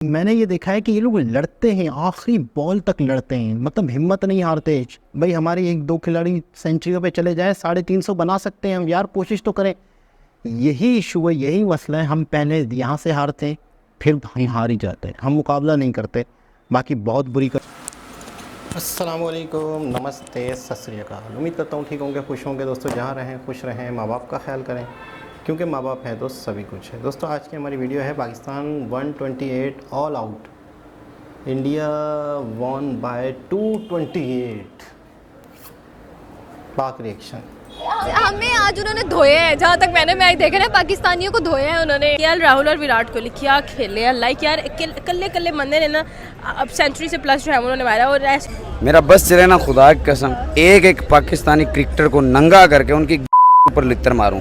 मैंने ये देखा है कि ये लोग लड़ते हैं, आखिरी बॉल तक लड़ते हैं, मतलब हिम्मत नहीं हारते। भाई हमारे एक दो खिलाड़ी सेंचुरियों पे चले जाए 350 बना सकते हैं हम, यार कोशिश तो करें। यही इशू है, यही मसला है। हम पहले यहाँ से हारते हैं, फिर वहीं हार ही जाते हैं, हम मुकाबला नहीं करते। बाकी बहुत बुरी अस्सलाम वालेकुम, नमस्ते, सत श्री अकाल। उम्मीद करता हूँ ठीक होंगे, खुश होंगे। दोस्तों जहाँ रहें खुश रहें, माँ बाप का ख्याल करें, क्योंकि माँ बाप है तो सभी कुछ है। दोस्तों आज की हमारी वीडियो है Pakistan 128 all out, India won by 228। पाक रिएक्शन हमें आज उन्होंने धोए हैं, जहाँ तक मैंने मैच देखे ना, पाकिस्तानियों को धोए हैं उन्होंने। केएल राहुल और विराट कोहली क्या खेले हैं, लाइक यार कल्ले कल्ले बंदे ने ना अब सेंचुरी से प्लस जो है उन्होंने मारा। और मेरा बस चले ना, खुदा की कसम एक एक पाकिस्तानी क्रिकेटर को नंगा करके उनकी ऊपर लित्तर मारूं।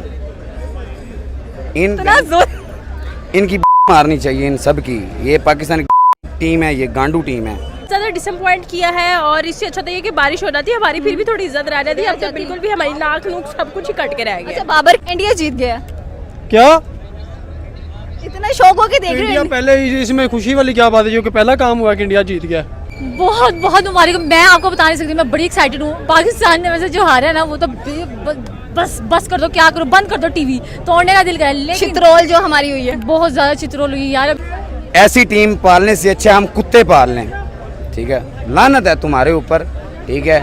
इनकी मारनी चाहिए इन सब की। ये पाकिस्तानी टीम है, ये गांडू टीम है। ज़्यादा डिसअपॉइंट किया है। और इससे अच्छा तो ये कि बारिश हो जाती है हमारी, फिर भी थोड़ी इज्जत रह जाती है। अब तो बिल्कुल भी हमारी नाक नूक सब कुछ ही कट के रह गया। बाबर इंडिया जीत गया क्या? इतना शौक हो के देख रहे इंडिया हैं। पहले इसमें खुशी वाली क्या बात है, जो कि पहला काम हुआ कि इंडिया जीत गया। बहुत बहुत मुबारक। मैं आपको बता नहीं सकती, मैं बड़ी एक्साइटेड हूँ। पाकिस्तान ने वैसे जो हारा है ना, वो तो बस कर दो, क्या करो, बंद कर दो, टीवी तोड़ने का दिल करे। लेकिन चित्रोल जो हमारी हुई है, बहुत ज्यादा चित्रोल हुई यार। ऐसी टीम पालने से अच्छा हम कुत्ते पाल लें, ठीक है। लानत है तुम्हारे ऊपर, ठीक है।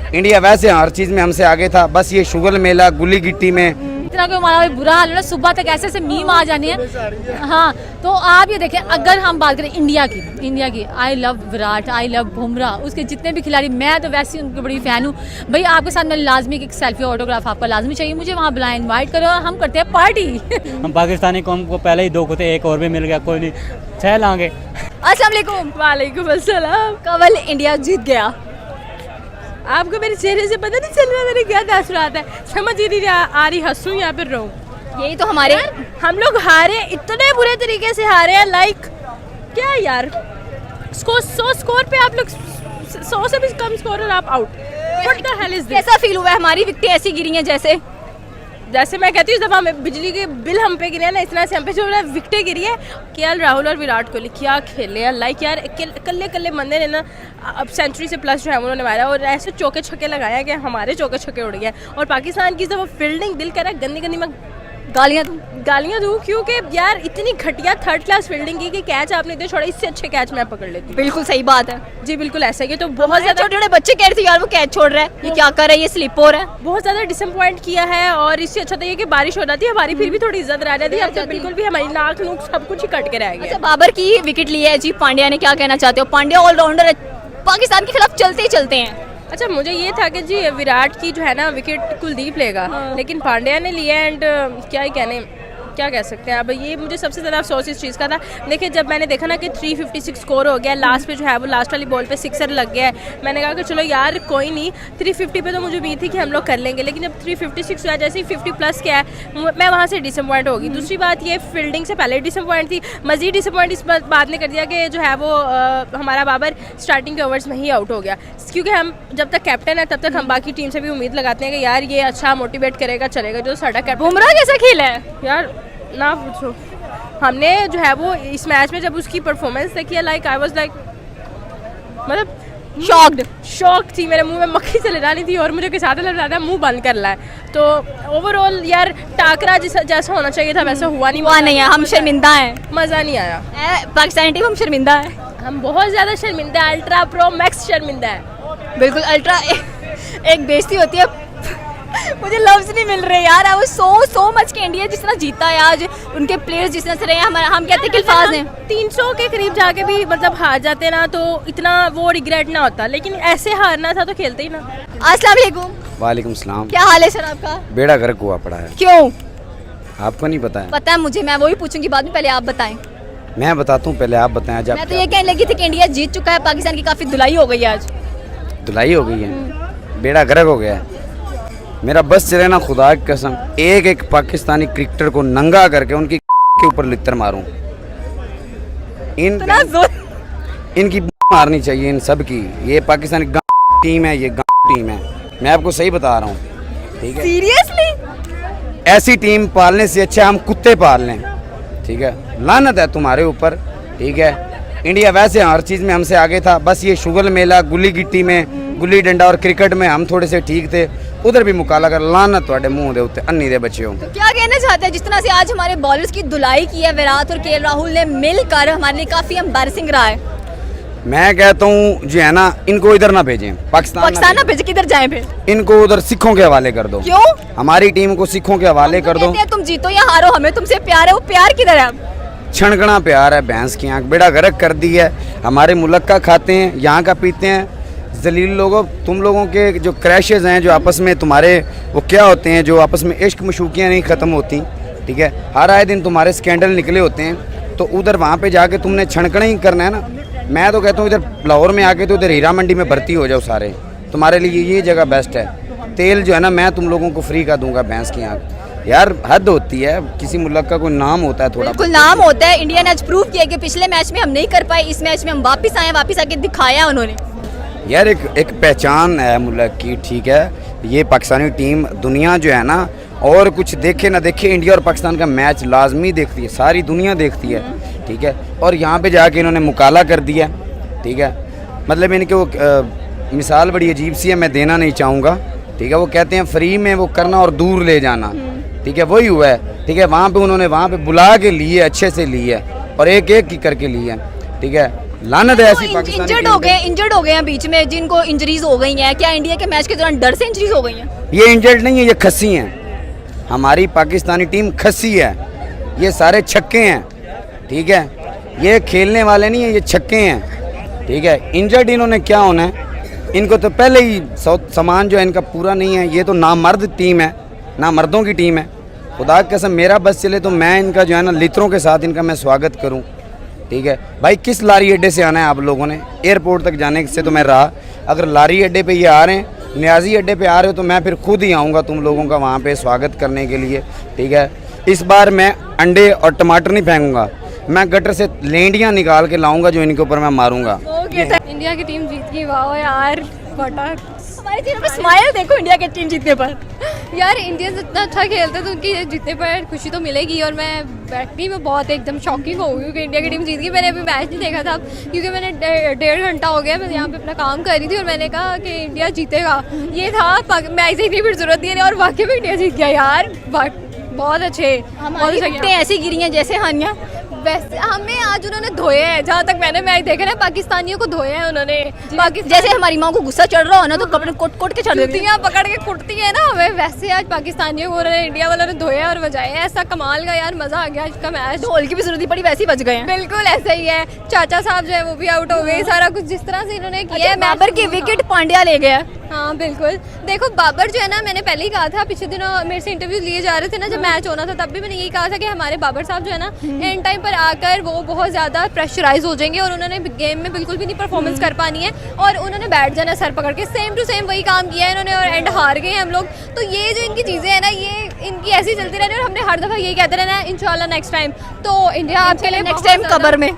इंडिया वैसे हर चीज में हमसे आगे था, बस ये शुगर मेला गुल्ली गिट्टी में इतना कोई हमारा बुरा हाल है ना, सुबह तक ऐसे ऐसे मीम आ जाने हैं। हाँ, तो आप ये देखें, अगर हम बात करें इंडिया की, I love Virat, I love Bumrah, उसके जितने भी खिलाड़ी, मैं तो वैसे ही उनकी बड़ी फ़ैन हूँ। भाई आपके साथ मैं लाजमी एक सेल्फी ऑटोग्राफ आपका लाजमी चाहिए, मुझे वहाँ बुलाएं, इन्वाइट करो और हम करते हैं पार्टी। हम पाकिस्तानी कौम को पहले ही 2 को थे, एक और भी मिल गया, कोई नहीं, 6 लाएंगे। अस्सलाम वालेकुम। वालेकुम अस्सलाम। कवल इंडिया जीत गया। आपको मेरे चेहरे से पता नहीं चल रहा मेरे क्या तासुरात है, समझ ही नहीं आ रही हंसूं या फिर रोऊं। यही तो हमारे, हम लोग हारे, इतने बुरे तरीके से हारे हैं। लाइक क्या यार, 100 स्कोर पे आप लोग 100 से भी कम स्कोर और आप out. What the hell is this? कैसा फील हुआ है? हमारी विकेटें ऐसी गिरी हैं जैसे मैं कहती हूँ, जब हमें बिजली के बिल हम पे गिरे हैं ना, इस तरह से हम पे जो विकेटें गिरी है। केएल राहुल और विराट कोहली क्या खेले हैं, लाइक यार कल्ले कल्ले बंदे ने ना अब सेंचुरी से प्लस जो है उन्होंने मारा। और ऐसे चौके छक्के लगाया कि हमारे चौके छक्के उड़ गए। और पाकिस्तान की जब फील्डिंग, दिल कर रहा है गंदी गंदी मैं गालियाँ दूँ, क्योंकि यार इतनी घटिया थर्ड क्लास फील्डिंग की कि कैच आपने इतने छोड़ा, इससे अच्छे कैच मैं पकड़ लेती। बिल्कुल सही बात है जी, बिल्कुल ऐसा ही। तो बहुत ज़्यादा छोटे छोटे बच्चे कह रहे थे यार वो कैच छोड़ रहा है, ये क्या कर रहा है, ये स्लिप हो रहा है। बहुत ज़्यादा डिसअपॉइंट किया है। और इससे अच्छा तो ये कि बारिश हो जाती है हमारी, फिर भी थोड़ी इज्जत रह जाती है। अब तो बिल्कुल भी हमारी नाक नूक सब कुछ ही कट के रह गया। बाबर की विकेट ली है जी, पांड्या ने, क्या कहना चाहते हो? पांड्या ऑलराउंडर है, पाकिस्तान के खिलाफ चलते ही चलते हैं। अच्छा, मुझे ये था कि जी विराट की जो है ना विकेट कुलदीप लेगा, लेकिन पांड्या ने लिया। एंड क्या कह सकते हैं। अब ये मुझे सबसे ज़्यादा अफसोस इस चीज़ का था। देखिए जब मैंने देखा ना कि 356 स्कोर हो गया, लास्ट पे जो है वो लास्ट वाली बॉल पे सिक्सर लग गया है, मैंने कहा कि चलो यार कोई नहीं, 350 पे तो मुझे उम्मीद थी कि हम लोग कर लेंगे। लेकिन जब 356 हुआ, जैसे ही 50 प्लस किया है, मैं वहाँ से डिसअपॉइंट होगी। दूसरी बात ये, फील्डिंग से पहले डिसअपॉइंट थी, मज़ीद डिसअपॉइंट इस बात ने कर दिया कि जो है वो हमारा बाबर स्टार्टिंग के ओवर्स में ही आउट हो गया। क्योंकि हम जब तक कैप्टन है तब तक हम बाकी टीम से भी उम्मीद लगाते हैं कि यार ये अच्छा मोटिवेट करेगा, चलेगा। जो साਡਾ कैप्टन बुमराह कैसा खेला है यार, ना पूछो। हमने जो है वो इस मैच में जब उसकी परफॉर्मेंस देखी है, लाइक आई वाज लाइक, मतलब शॉक थी। मेरे मुंह में मक्खी से लगा नहीं थी और मुझे किसी साथ लग रहा था मुंह बंद कर ला है। तो ओवरऑल यार टाकरा जैसा होना चाहिए था वैसा हुआ नहीं है। हम शर्मिंदा हैं, मज़ा नहीं आया। पाकिस्तानी टीम हम शर्मिंदा है, हम बहुत ज़्यादा शर्मिंदा है। अल्ट्रा प्रो मैक्स शर्मिंदा है, बिल्कुल। अल्ट्रा एक बेइज्जती होती है, मुझे लफ्ज़ नहीं मिल रहे यार। वो सो मच के इंडिया जिस तरह जीता है आज, उनके प्लेयर्स जिस तरह से रहे हैं, हम कहते हैं कि अल्फाज हैं। 300 के करीब जाके भी मतलब हार जाते ना तो इतना वो रिग्रेट ना होता, लेकिन ऐसे हारना था तो खेलते ही ना। अस्सलाम वालेकुम। वालेकुम सलाम। क्या हाल है सर आपका? बेड़ा गर्क हुआ पड़ा है। क्यों? आपको नहीं पता है? पता है मुझे, मैं वही पूछूंगी बाद में, पहले आप बताएं। मैं बताता हूँ, पहले आप बताएं। मैं तो ये कहने लगी थी कि इंडिया जीत चुका है, पाकिस्तान की काफ़ी धुलाई हो गई है आज। धुलाई हो गई है, बेड़ा गर्क हो गया है। मेरा बस चले ना, खुदा की कसम एक एक पाकिस्तानी क्रिकेटर को नंगा करके उनकी के ऊपर लित्तर मारूं। इनकी मारनी चाहिए इन सब की। ये पाकिस्तानी टीम है, ये टीम है, मैं आपको सही बता रहा हूँ, ठीक है। सीरियसली ऐसी टीम पालने से अच्छा हम कुत्ते पाल लें, ठीक है। लानत है तुम्हारे ऊपर, ठीक है। इंडिया वैसे हर चीज़ में हमसे आगे था, बस ये शुगर मेला गुल्ली गिट्टी में, गुल्ली डंडा और क्रिकेट में हम थोड़े से ठीक थे, उधर भी मुकाला कर लाना थोड़े मुंह दे उत्ते अन्नी दे बच्चे हो। तो क्या कहना चाहते हैं, जिस तरह से आज हमारे बॉलर्स की धुलाई की है विराट और केएल राहुल ने मिलकर, हमारे लिए काफी एम्बैरेसिंग रहा है। मैं कहता हूँ जो है ना, इनको इधर ना भेजें, पाकिस्तान ना भेजे, किधर जाए फिर? इनको उधर सिखों के हवाले कर दो। क्यों? हमारी टीम को सिखों के हवाले कर दो। कहते हैं तुम जीतो या हारो, हमें तुमसे प्यार है, वो प्यार किधर है? छणकना प्यार है, भैंस की आंख, बेड़ा गर्क कर दी है। हमारे मुल्क का खाते हैं, यहाँ का पीते हैं। जलील लोगों, तुम लोगों के जो क्रैशेज हैं, जो आपस में तुम्हारे वो क्या होते हैं, जो आपस में इश्क मशूकियाँ नहीं ख़त्म होती, ठीक है, हर आए दिन तुम्हारे स्कैंडल निकले होते हैं, तो उधर वहाँ पे जाके तुमने छणकना ही करना है ना। मैं तो कहता हूँ इधर लाहौर में आके तो इधर हीरा मंडी में भर्ती हो जाओ सारे, तुम्हारे लिए ये जगह बेस्ट है। तेल जो है ना मैं तुम लोगों को फ्री का दूंगा, भैंस की आँख। यार हद होती है, किसी मुल्क का कोई नाम होता है, थोड़ा बिल्कुल नाम होता है। इंडिया ने आज प्रूव किया कि पिछले मैच में हम नहीं कर पाए, इस मैच में हम वापस आए, वापस आके दिखाया उन्होंने। यार एक पहचान है मुल्क की, ठीक है। ये पाकिस्तानी टीम दुनिया जो है ना, और कुछ देखे ना देखे, इंडिया और पाकिस्तान का मैच लाजमी देखती है, सारी दुनिया देखती है, ठीक है। और यहाँ पे जाके इन्होंने मुकाला कर दिया, ठीक है। मतलब इनके वो मिसाल बड़ी अजीब सी है, मैं देना नहीं चाहूँगा, ठीक है। वो कहते हैं फ्री में वो करना और दूर ले जाना, ठीक है, वही हुआ है, ठीक है। वहाँ पे उन्होंने वहाँ पे बुला के लिए, अच्छे से लिए और एक एक की करके लिए, ठीक है। लानत है ऐसी पाकिस्तानी इंजर्ड हो गए हैं बीच में, जिनको इंजरीज हो गई हैं। क्या इंडिया के मैच के दौरान डर से इंजरीज हो गई हैं? ये इंजर्ड नहीं है, ये खस्सी हैं। हमारी पाकिस्तानी टीम खस्सी है, ये सारे छक्के हैं, ठीक है। ये खेलने वाले नहीं है, ये छक्के हैं, ठीक है। इंजर्ड इन्होंने क्या होना है, इनको तो पहले ही सामान जो है इनका पूरा नहीं है। ये तो नामर्द टीम है, ना मर्दों की टीम है। खुदा की कसम मेरा बस चले तो मैं इनका जो है ना लित्रों के साथ इनका मैं स्वागत करूं, ठीक है। भाई किस लारी अड्डे से आना है आप लोगों ने? एयरपोर्ट तक जाने से तो मैं रहा, अगर लारी अड्डे पे ये आ रहे हैं, न्याजी अड्डे पे आ रहे हो, तो मैं फिर खुद ही आऊँगा तुम लोगों का वहाँ पे स्वागत करने के लिए, ठीक है। इस बार मैं अंडे और टमाटर नहीं फेंकूँगा, मैं गटर से लेंडियाँ निकाल के लाऊँगा जो इनके ऊपर मैं मारूँगा। इंडिया की टीम जीत गई, वाह यार, बटा हमारी चेहरे पे स्माइल देखो इंडिया की टीम जीतने पर। यार इंडियंस इतना अच्छा खेलते तो उनकी जीतने पर खुशी तो मिलेगी। और मैं बैठनी में बहुत एकदम शॉकिंग हो गई क्योंकि इंडिया की टीम जीत गई। मैंने अभी मैच नहीं देखा था क्योंकि मैंने 1.5 घंटा हो गया मैं यहाँ पे अपना काम कर रही थी और मैंने कहा कि इंडिया जीतेगा, ये था। मैच देखने की फिर जरूरत नहीं है और वाकई में इंडिया जीत गया यार, बहुत अच्छे। हमारी विकेटें ऐसी गिरी हैं जैसे हानिया। वैसे हमें आज उन्होंने धोए हैं, जहाँ तक मैंने मैच देखा ना, पाकिस्तानियों को धोए हैं उन्होंने। जैसे हमारी माँ को गुस्सा चढ़ रहा हो ना तो कपड़े कोट के चढ़ देती हैं, पकड़ के कुटती है ना हमें, वैसे आज पाकिस्तानियों को उन्होंने इंडिया वालों ने धोए और बजाए। ऐसा कमाल का यार मजा आ गया आज का मैच। ढोल की भी जरूरत पड़ी, वैसे ही बच गए हैं। बिल्कुल ऐसा ही है। चाचा साहब जो है वो भी आउट हो गए, सारा कुछ जिस तरह से इन्होंने किया है। बाबर की विकेट पांड्या ले गया। हाँ बिल्कुल, देखो बाबर जो है ना, मैंने पहले ही कहा था, पिछले दिनों मेरे से इंटरव्यू लिए जा रहे थे ना जब मैच होना था, तब भी मैंने यही कहा था कि हमारे बाबर साहब जो है ना एंड टाइम पर आकर वो बहुत ज़्यादा प्रेशराइज हो जाएंगे और उन्होंने गेम में बिल्कुल भी नहीं परफॉर्मेंस कर पानी है और उन्होंने बैठ जाना सर पकड़ के। सेम टू सेम वही काम किया है इन्होंने और एंड हार गए हम लोग। तो ये जो इनकी चीज़ें हैं ना, ये इनकी ऐसी चलती रहनी है और हमने हर दफ़ा यही कहते रहना है, इंशाल्लाह नेक्स्ट टाइम तो इंडिया आपके लिए नेक्स्ट टाइम कबर में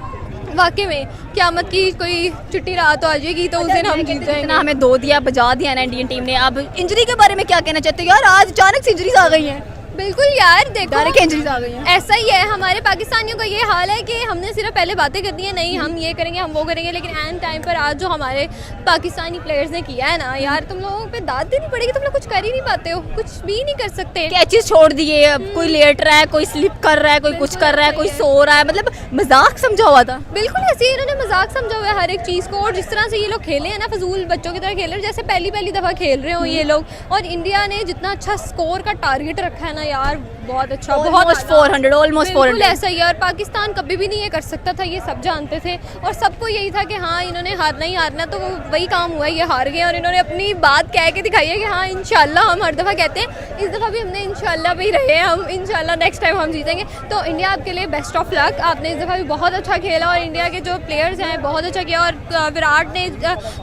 वाकई में क़यामत की कोई चिट्ठी रात आ जाएगी तो उस दिन हम जीत जाएंगे। हमें दो दिया, बजा दिया ना इंडियन टीम ने। अब इंजरी के बारे में क्या कहना चाहते हो यार? आज अचानक से इंजरीज आ गई हैं। बिल्कुल यार, देखो इंजरीज आ गई हैं। ऐसा ही है, हमारे पाकिस्तानियों का ये हाल है कि हमने सिर्फ पहले बातें कर दी है, नहीं हम ये करेंगे हम वो करेंगे, लेकिन एंड टाइम पर आज जो हमारे पाकिस्तानी प्लेयर्स ने किया है ना यार, तुम लोगों पे दाद देनी पड़ेगी। तुम लोग कुछ कर ही नहीं पाते हो, कुछ भी नहीं कर सकते। कैचेस छोड़ दिए, अब कोई लेट रहा है, कोई स्लिप कर रहा है, कोई कुछ कर रहा है, कोई सो रहा है, मतलब मजाक समझा हुआ था। बिल्कुल ऐसे ही इन्होंने मजाक समझा हुआ है हर एक चीज़ को। और जिस तरह से ये लोग खेले हैं ना, फजूल बच्चों की तरह खेल रहे हैं, जैसे पहली दफ़ा खेल रहे हो ये लोग। और इंडिया ने जितना अच्छा स्कोर का टारगेट रखा है ना यार, बहुत अच्छा, बहुत 400 ऑलमोस्ट 400 ऐसा ही है। और पाकिस्तान कभी भी नहीं ये कर सकता था, ये सब जानते थे और सबको यही था कि हाँ इन्होंने हारना ही हारना, तो वही काम हुआ, ये हार गए। और इन्होंने अपनी बात कह के दिखाई है कि हाँ इंशाल्लाह, हम हर दफ़ा कहते हैं, इस दफ़ा भी हमने इंशाल्लाह भी रहे हैं, हम इंशाल्लाह नेक्स्ट टाइम हम जीतेंगे। तो इंडिया आपके लिए बेस्ट ऑफ लक, आपने इस दफ़ा भी बहुत अच्छा खेला और इंडिया के जो प्लेयर्स हैं बहुत अच्छा किया। और विराट ने,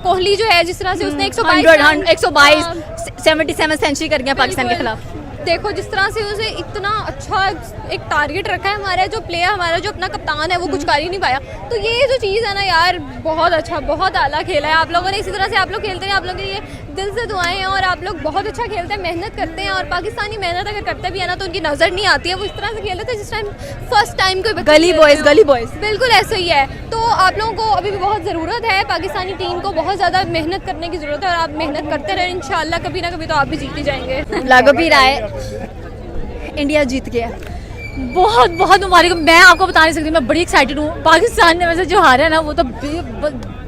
कोहली जो है जिस तरह से उसने 122 77 सेंचुरी कर गया पाकिस्तान के खिलाफ। देखो जिस तरह से उसे इतना अच्छा एक टारगेट रखा है, हमारा जो प्लेयर, हमारा जो अपना कप्तान है वो कुछ कर ही नहीं पाया। तो ये जो चीज़ है ना यार, बहुत अच्छा, बहुत आला खेला है आप लोगों ने। इसी तरह से आप लोग खेलते हैं, आप लोगों के लिए दिल से दुआएं हैं और आप लोग बहुत अच्छा खेलते हैं, मेहनत करते हैं और पाकिस्तानी मेहनत अगर करते भी है ना तो उनकी नज़र नहीं आती है। वो इस तरह से खेलते थे जिस टाइम फर्स्ट टाइम कोई गली बॉयज़ बिल्कुल ऐसा ही है। तो आप लोगों को अभी भी बहुत ज़रूरत है, पाकिस्तानी टीम को बहुत ज़्यादा मेहनत करने की ज़रूरत है और आप मेहनत करते रहें, इंशाल्लाह कभी ना कभी तो आप भी जीतते जाएंगे। लागो भी रहा है, इंडिया जीत गया। बहुत बहुत मुबारक। मैं आपको बता नहीं सकती, मैं बड़ी एक्साइटेड हूँ। पाकिस्तान ने वैसे जो हारा है ना वो तो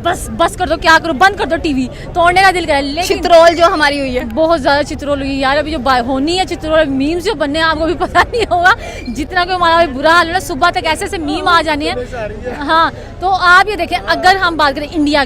बस कर दो, क्या करो, बंद कर दो टीवी, तोड़ने का दिल करे। लेकिन चित्रोल जो हमारी हुई है, बहुत ज़्यादा चित्रोल हुई यार। अभी जो होनी है चित्रोल, मीम्स जो बनने हैं आपको भी पता नहीं होगा, जितना कोई हमारा बुरा हाल है ना, सुबह तक ऐसे ऐसे मीम आ जानी है। हाँ, तो आप ये देखें, अगर हम बात करें इंडिया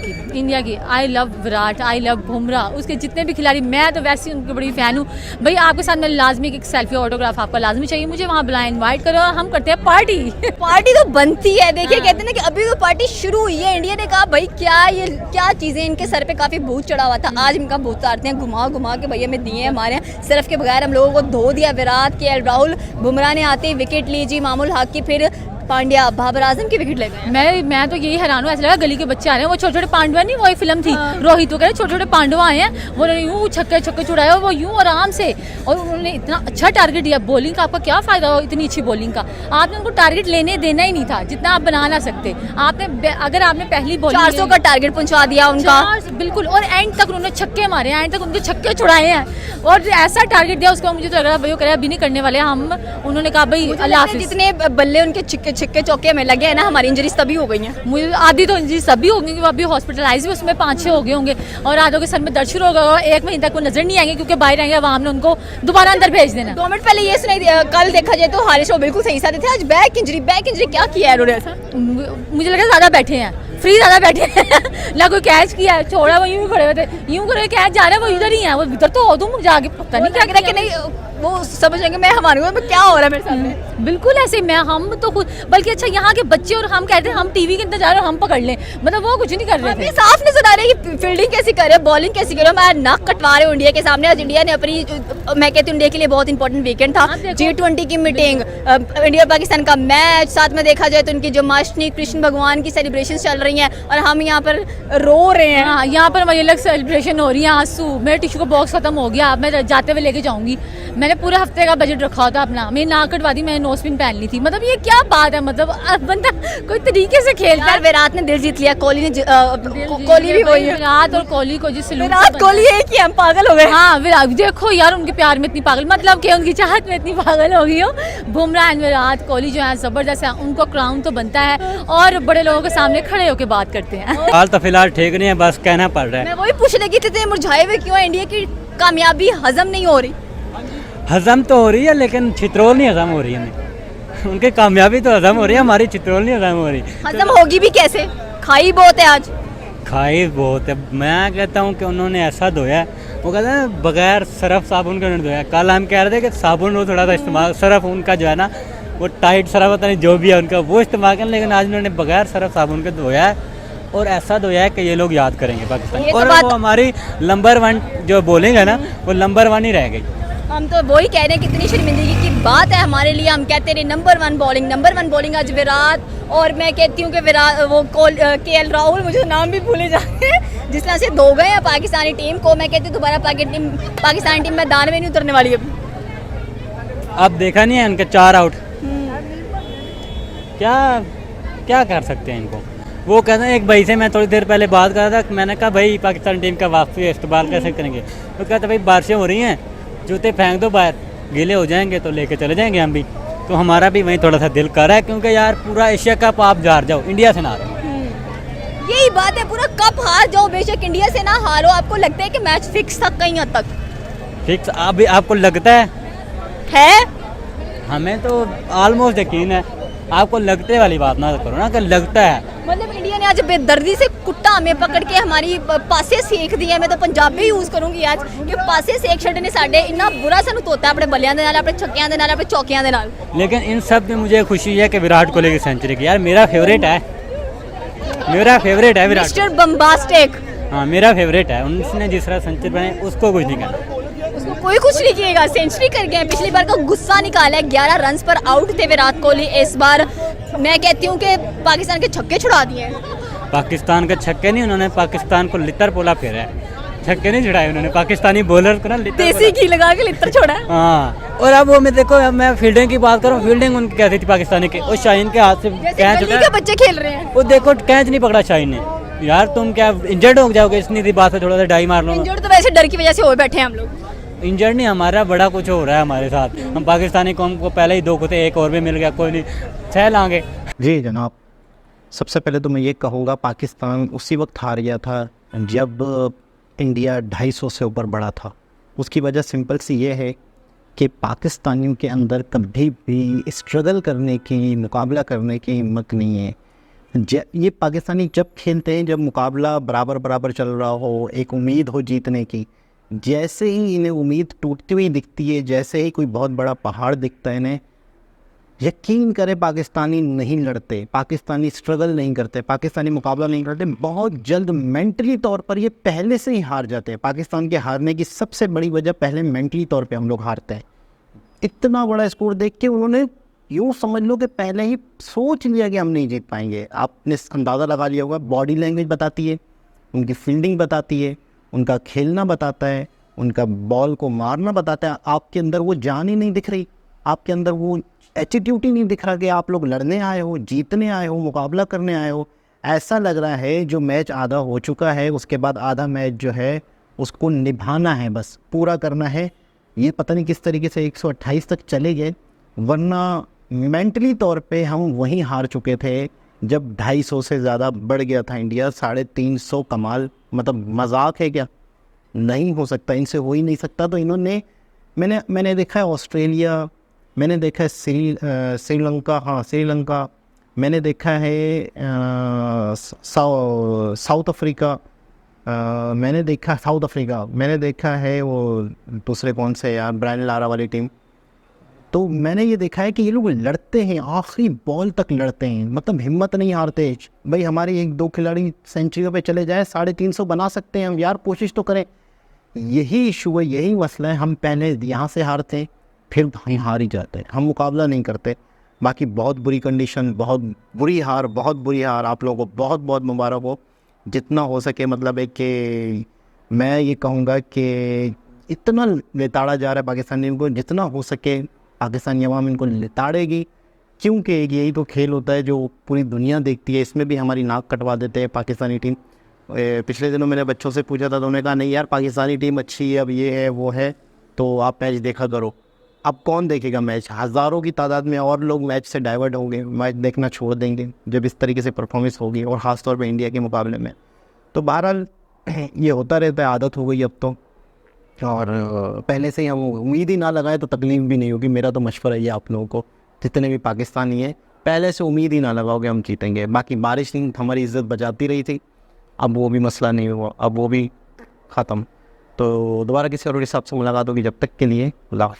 की, I love Virat, I love Bumrah, उसके जितने भी खिलाड़ी, मैं तो वैसे ही उनकी बड़ी फ़ैन हूँ भाई। आपके साथ मैं लाजमी एक सेल्फी ऑटोग्राफ आपका लाजमी चाहिए मुझे, वहाँ बुलाएं, इन्वाइट करो और हम करते हैं पार्टी। पार्टी तो बनती है। देखिए कहते हैं ना कि अभी तो पार्टी शुरू हुई है। इंडिया ने कहा भाई क्या चीजें, इनके सर पे काफी भूत चढ़ा हुआ था, आज इनका भूत उतारते हैं, घुमा के भैया में दिए हैं हमारे यहाँ, सिर्फ के बगैर हम लोगों को धो दिया। विराट, केएल राहुल, बुमराह ने आते ही विकेट ली जी, मामूल हक की, फिर पांड्या, बाबर आजम की विकेट ले गए। मैं तो यही हैरान हूँ, ऐसा लगा गली के बच्चे आ रहे हैं। वो छोटे छोटे पांडवा नहीं, वही फिल्म थी रोहित वगैरह, छोटे छोटे पांडवा आए हैं, वो यूँ छक्के छुड़ाए और वो यूँ आराम से, और उन्होंने इतना अच्छा टारगेट दिया। बॉलिंग का आपका क्या फायदा हो, इतनी अच्छी बॉलिंग का आपने उनको टारगेट लेने देना ही नहीं था जितना आप बना ना सकते। आपने अगर आपने पहली बॉलिंग 400 का टारगेट पहुंचा दिया उनका, बिल्कुल, और एंड तक उन्होंने छक्के मारे, एंड तक उनके छक्के छुड़ाए हैं और ऐसा टारगेट दिया उसको। मुझे तो लग रहा भाई वो कह रहा अभी नहीं करने वाले हम। उन्होंने कहा भाई अल्लाह हाफिज़। जितने बल्ले उनके छक्के चौके में लगे हैं ना, हमारी इंजरीज तभी हो गई हैं। मुझे आधी तो इंजरी सभी हो गई, अभी हॉस्पिटलाइज भी उसमें 5-6 हो गए होंगे और आधों के सर में दर्द शुरू हो गया। 1 महीने तक वो नजर नहीं आएंगे क्योंकि बाहर आएंगे, आवाम ने उनको दोबारा अंदर भेज देना। 2 मिनट पहले ये सुनाई दिया, कल देखा जाए तो हारिस बिल्कुल सही साथ थे, आज बैक इंजरी क्या किया है उन्होंने? ऐसा मुझे लगा ज़्यादा बैठे हैं, फ्री ज़्यादा बैठे हैं ना कोई कैच किया है, छोड़ा वो यूँ खड़े हुए थे, यूँ करे कैच जा रहा है, वो इधर ही है, वो इधर तो हो तुम जाके पता नहीं क्या कि नहीं, वो समझेंगे मैं हमारे क्या हो रहा है मेरे सामने। बिल्कुल ऐसे मैं हम तो खुद, बल्कि अच्छा यहाँ के बच्चे और हम कहते हैं हम टीवी के इंतजार और हम पकड़ लें, मतलब वो कुछ नहीं कर रहे थे। साफ नजर आ रहा है कि फील्डिंग कैसी कर रहे, बॉलिंग कैसी कर रहे, मैं नाक कटवा रहे हूँ इंडिया के सामने। आज इंडिया ने अपनी, मैं कहती हूँ इंडिया के लिए बहुत इंपॉर्टेंट वीकेंड था, G20 की मीटिंग, इंडिया पाकिस्तान का मैच, साथ में देखा जाए तो उनकी जन्माष्टमी, कृष्ण भगवान की सेलिब्रेशन चल रही हैं और हम यहाँ पर रो रहे हैं। हाँ, यहाँ पर हमारी अलग सेलिब्रेशन हो रही है, आंसू, मेरे टिश्यू का बॉक्स खत्म हो गया, मैं जाते हुए लेके जाऊंगी। मैंने पूरे हफ्ते का बजट रखा था अपना, मेरी नाक कटवा दी, मैंने नोज पिन पहन ली थी। मतलब ये क्या बात है, मतलब बंदा कोई तरीके से खेलता है। विराट ने दिल जीत लिया, कोहली ने कोहली भी वही, विराट और कोहली को जिस विराट कोहली एक ही, हम पागल हो गए। हाँ विराट, देखो यार उनके प्यार में इतनी पागल, मतलब कि उनकी चाहत में इतनी पागल हो गई हो। बुमराह एंड विराट कोहली जो है जबरदस्त है, उनको क्राउन तो बनता है और बड़े लोगों के सामने खड़े होकर बात करते हैं। हाल तो फिलहाल ठीक नहीं है, बस कहना पड़ रहा है। मैं वही पूछने की थी, मुरझाए हुए क्यों? इंडिया की कामयाबी हजम नहीं हो रही। हजम तो हो रही है लेकिन चित्रोल नहीं हजम हो रही है। उनकी कामयाबी तो हजम हो रही है, हमारी चित्रोल नहीं हजम हो रही। हजम होगी भी कैसे, खाई बहुत है आज। खाई बहुत है, मैं कहता हूँ कि उन्होंने ऐसा धोया है, वो कहते हैं बगैर सरफ साबुन के उन्होंने धोया। कल हम कह रहे थे कि साबुन वो थोड़ा सा इस्तेमाल, सरफ उनका जो है ना वो टाइट सरफ होता नहीं जो भी है उनका, वो इस्तेमाल करें, लेकिन आज उन्होंने बगैर सरफ साबुन के धोया है और ऐसा धोया है कि ये लोग याद करेंगे पाकिस्तान। और वो हमारी नंबर 1 जो बॉलिंग है ना, वो नंबर 1 ही रह गई। हम तो वही कह रहे हैं, कितनी शर्मिंदगी की बात है हमारे लिए। हम कहते रहे नंबर 1 बॉलिंग आज विराट, और मैं कहती हूँ कि विराट, वो केएल राहुल, मुझे नाम भी भूले जाते हैं, जिस तरह से धो गए हैं पाकिस्तानी टीम को। मैं कहती हूँ दोबारा पाकिस्तानी टीम मैदान में नहीं उतरने वाली है। अब देखा नहीं है उनके 4 आउट, क्या कर सकते हैं इनको। वो कहते हैं, एक भाई से मैं थोड़ी देर पहले बात कर रहा था, मैंने कहा भाई पाकिस्तान टीम का वापसी इस्तेमाल कैसे करेंगे? तो कहते भाई बारिशें हो रही हैं, जूते फेंक दो बाहर, गीले हो जाएंगे तो लेके चले जाएंगे हम भी। तो हमारा भी वहीं थोड़ा सा दिल कर रहा है, क्योंकि यार पूरा एशिया कप आप हार जाओ, इंडिया से ना हारो। यही बात है, पूरा कप हार जाओ, बेशक इंडिया से ना हारो, आपको लगता है कि मैच फिक्स था कहीं हद तक? फिक्स अभी आपको लगता है? हमें तो ऑलमोस्ट यकीन है। आपको लगते वाली बात ना करो ना, कि लगता है। मतलब इंडिया ने आज बेदर्दी से कुत्ता हमें पकड़ के हमारी पासे सेक दी है। मैं तो पंजाबी यूज करूंगी आज, कि पासे सेक छड़ने साडे इन्ना बुरा सानू तोता अपने बल्लियां दे नाल, अपने छक्कियां दे नाल, अपने चौकियां दे नाल। लेकिन इन सब में मुझे खुशी है कि विराट कोहली की सेंचुरी की। यार मेरा फेवरेट है विराट, मिस्टर बम्बास्टिक। हाँ मेरा फेवरेट है, उसने जिस तरह सेंचुरी बनाई उसको कुछ नहीं करना, उसको कोई कुछ नहीं किएगा, सेंचुरी कर गए। पिछली बार का गुस्सा निकाला है, 11 रन पर आउट थे विराट कोहली। इस बार मैं कहती हूँ कि पाकिस्तान के छक्के छुड़ा दिए हैं। पाकिस्तान के छक्के नहीं, उन्होंने पाकिस्तान को लितर पोला फेरा है। छक्के नहीं छुड़ाए उन्होंने, पाकिस्तानी बॉलर को ना देसी घी लगा के लित्र छोड़ा है। हाँ। और अब वो मैं देखो, अब मैं फील्डिंग की बात करूँ, फील्डिंग उनकी कैसी थी पाकिस्तानी की, और शाहीन के हाथ से कैच गली के बच्चे खेल रहे हैं। वो देखो कैच नहीं पकड़ा शाहीन ने। यार तुम क्या इंजर्ड हो जाओगे, इतनी सी बात है, थोड़ा सा डाई मार लो। इंजर्ड तो वैसे डर की वजह से हो बैठे हैं हम लोग। इंजर्ड नहीं, हमारा बड़ा कुछ हो रहा है हमारे साथ। हम पाकिस्तानी कौम को पहले ही 2 को थे, एक और भी मिल गया, कोई नहीं, 6 लाएंगे। जी जनाब, सबसे पहले तो मैं ये कहूँगा पाकिस्तान उसी वक्त हार गया था जब इंडिया 250 से ऊपर बढ़ा था। उसकी वजह सिंपल सी ये है कि पाकिस्तानियों के अंदर कभी भी स्ट्रगल करने की, मुकाबला करने की हिम्मत नहीं है। ये पाकिस्तानी जब खेलते हैं, जब मुकाबला बराबर बराबर चल रहा हो, एक उम्मीद हो जीतने की, जैसे ही इन्हें उम्मीद टूटती हुई दिखती है, जैसे ही कोई बहुत बड़ा पहाड़ दिखता है इन्हें, यकीन करें पाकिस्तानी नहीं लड़ते, पाकिस्तानी स्ट्रगल नहीं करते, पाकिस्तानी मुकाबला नहीं करते। बहुत जल्द मेंटली तौर पर ये पहले से ही हार जाते हैं। पाकिस्तान के हारने की सबसे बड़ी वजह पहले मेंटली तौर पे हम लोग हारते हैं। इतना बड़ा स्कोर देख के उन्होंने यूँ समझ लो कि पहले ही सोच लिया कि हम नहीं जीत पाएंगे। आपने अंदाज़ा लगा लिया होगा, बॉडी लैंग्वेज बताती है, उनकी फील्डिंग बताती है, उनका खेलना बताता है, उनका बॉल को मारना बताता है। आपके अंदर वो जान ही नहीं दिख रही, आपके अंदर वो एटीट्यूड ही नहीं दिख रहा कि आप लोग लड़ने आए हो, जीतने आए हो, मुकाबला करने आए हो। ऐसा लग रहा है जो मैच आधा हो चुका है, उसके बाद आधा मैच जो है उसको निभाना है, बस पूरा करना है। ये पता नहीं किस तरीके से 128 तक चले गए, वरना मेंटली तौर पे हम वहीं हार चुके थे जब 250 से ज़्यादा बढ़ गया था इंडिया। 350 कमाल, मतलब मजाक है क्या? नहीं हो सकता, इनसे हो ही नहीं सकता। तो इन्होंने मैंने देखा है ऑस्ट्रेलिया, मैंने देखा है श्रीलंका, हाँ श्रीलंका, मैंने देखा है साउथ अफ्रीका, मैंने देखा साउथ अफ्रीका, मैंने देखा है वो दूसरे कौन से यार, ब्रायन लारा वाली टीम। तो मैंने ये देखा है कि ये लोग लड़ते हैं, आखिरी बॉल तक लड़ते हैं, मतलब हिम्मत नहीं हारते। भाई हमारे 1-2 खिलाड़ी सेंचुरी पे चले जाए, 350 बना सकते हैं हम, यार कोशिश तो करें। यही इशू है, यही मसला है। हम पहले यहाँ से हारते हैं, फिर वहीं हार ही जाते हैं, हम मुकाबला नहीं करते। बाकी बहुत बुरी कंडीशन, बहुत बुरी हार, बहुत बुरी हार। आप लोगों को बहुत बहुत मुबारक हो। जितना हो सके, मतलब है कि मैं ये कहूँगा कि इतना लिताड़ा जा रहा है पाकिस्तानियों को, जितना हो सके पाकिस्तानी अवाम इनको लिताड़ेगी, क्योंकि यही तो खेल होता है जो पूरी दुनिया देखती है। इसमें भी हमारी नाक कटवा देते हैं पाकिस्तानी टीम। पिछले दिनों मैंने बच्चों से पूछा था तो उन्होंने कहा नहीं यार पाकिस्तानी टीम अच्छी है, अब ये है वो है, तो आप मैच देखा करो। अब कौन देखेगा मैच? हज़ारों की तादाद में और लोग मैच से डाइवर्ट होंगे, मैच देखना छोड़ देंगे जब इस तरीके से परफॉर्मेंस होगी, और ख़ास तौर पे इंडिया के मुकाबले में। तो बहरहाल ये होता रहता है, आदत हो गई अब तो। और पहले से ही हम उम्मीद ही ना लगाए तो तकलीफ भी नहीं होगी। मेरा तो मशवरा ये आप लोगों को, जितने भी पाकिस्तानी हैं, पहले से उम्मीद ही ना लगाओगे हम जीतेंगे। बाकी बारिश नहीं हमारी इज़्ज़त बचाती रही थी, अब वो भी मसला नहीं हुआ, अब वो भी ख़त्म। तो दोबारा किसी और के साथ से मुलाकात होगी, जब तक के लिए अल्लाह।